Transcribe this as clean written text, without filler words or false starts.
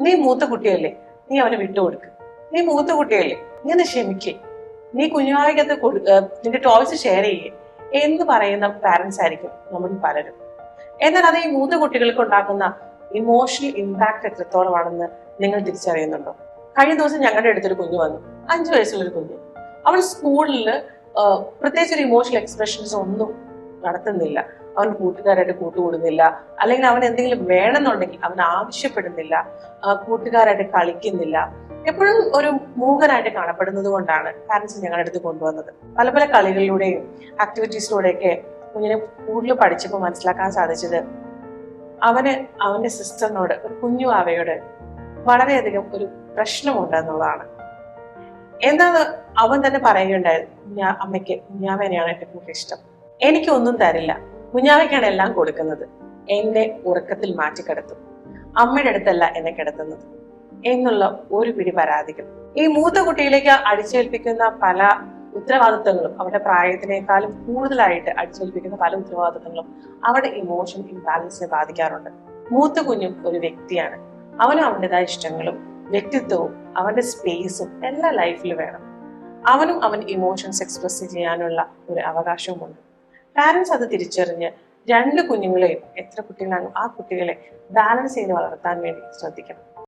നീ മൂത്ത കുട്ടിയല്ലേ, നീ അവനെ വിട്ടുകൊടുക്ക്. നീ മൂത്ത കുട്ടിയല്ലേ, നീ ഒന്ന് ക്ഷമിക്കേ, നീ കുഞ്ഞുവാവയ്ക്കകത്ത് നിന്റെ ടോയ്സ് ഷെയർ ചെയ്യേ എന്ന് പറയുന്ന പാരന്റ്സ് ആയിരിക്കും നമ്മൾ പലരും. എന്നാൽ അത് ഈ മൂത്ത കുട്ടികൾക്ക് ഉണ്ടാക്കുന്ന ഇമോഷണൽ ഇമ്പാക്ട് എത്രത്തോളമാണെന്ന് നിങ്ങൾ തിരിച്ചറിയുന്നുണ്ടോ? കഴിഞ്ഞ ദിവസം ഞങ്ങളുടെ അടുത്തൊരു കുഞ്ഞു വന്നു, 5 വയസ്സുള്ളൊരു കുഞ്ഞ്. അവൾ സ്കൂളിൽ പ്രത്യേകിച്ച് ഒരു ഇമോഷണൽ എക്സ്പ്രഷൻസ് ഒന്നും നടത്തുന്നില്ല. അവൻ കൂട്ടുകാരായിട്ട് കൂട്ടുകൂടുന്നില്ല, അല്ലെങ്കിൽ അവൻ എന്തെങ്കിലും വേണമെന്നുണ്ടെങ്കിൽ അവൻ ആവശ്യപ്പെടുന്നില്ല, കൂട്ടുകാരായിട്ട് കളിക്കുന്നില്ല, എപ്പോഴും ഒരു മൂകനായിട്ട് കാണപ്പെടുന്നത് കൊണ്ടാണ് പാരന്റ്സ് ഞങ്ങളുടെ അടുത്ത് കൊണ്ടുവന്നത്. പല പല കളികളിലൂടെയും ആക്ടിവിറ്റീസിലൂടെയൊക്കെ കുഞ്ഞിനെ കൂടുതൽ പഠിച്ചപ്പോൾ മനസ്സിലാക്കാൻ സാധിച്ചത് അവന് അവന്റെ സിസ്റ്ററിനോട്, ഒരു കുഞ്ഞു ആവയോട് വളരെയധികം ഒരു പ്രശ്നമുണ്ട് എന്നുള്ളതാണ്. എന്താണ് അവൻ തന്നെ പറയുകയുണ്ടായിരുന്നു, അമ്മയ്ക്ക് കുഞ്ഞാവേനെയാണ് ഏറ്റവും കൂടുതൽ ഇഷ്ടം, എനിക്കൊന്നും തരില്ല, കുഞ്ഞാവയ്ക്കാണ് എല്ലാം കൊടുക്കുന്നത്, എന്നെ ഉറക്കത്തിൽ മാറ്റിക്കിടത്തും, അമ്മയുടെ അടുത്തല്ല എന്നെ കിടത്തുന്നത് എന്നുള്ള ഒരു പിടി പരാതികൾ. ഈ മൂത്ത കുട്ടിയിലേക്ക് അടിച്ചേൽപ്പിക്കുന്ന പല ഉത്തരവാദിത്തങ്ങളും, അവരുടെ പ്രായത്തിനേക്കാളും കൂടുതലായിട്ട് അടിച്ചേൽപ്പിക്കുന്ന പല ഉത്തരവാദിത്തങ്ങളും അവരുടെ ഇമോഷൻ ഇംബാലൻസിനെ ബാധിക്കാറുണ്ട്. മൂത്ത കുഞ്ഞും ഒരു വ്യക്തിയാണ്, അവനും അവൻ്റെതായ ഇഷ്ടങ്ങളും വ്യക്തിത്വവും അവന്റെ സ്പേസും എല്ലാ ലൈഫിൽ വേണം. അവനും അവൻ ഇമോഷൻസ് എക്സ്പ്രസ് ചെയ്യാനുള്ള ഒരു അവകാശവുമുണ്ട്. പാരന്റ്സ് അത് തിരിച്ചറിഞ്ഞ് 2 കുഞ്ഞുങ്ങളെയും, എത്ര കുട്ടികളാണ് ആ കുട്ടികളെ ബാലൻസ് ചെയ്ത് വളർത്താൻ വേണ്ടി ശ്രദ്ധിക്കണം.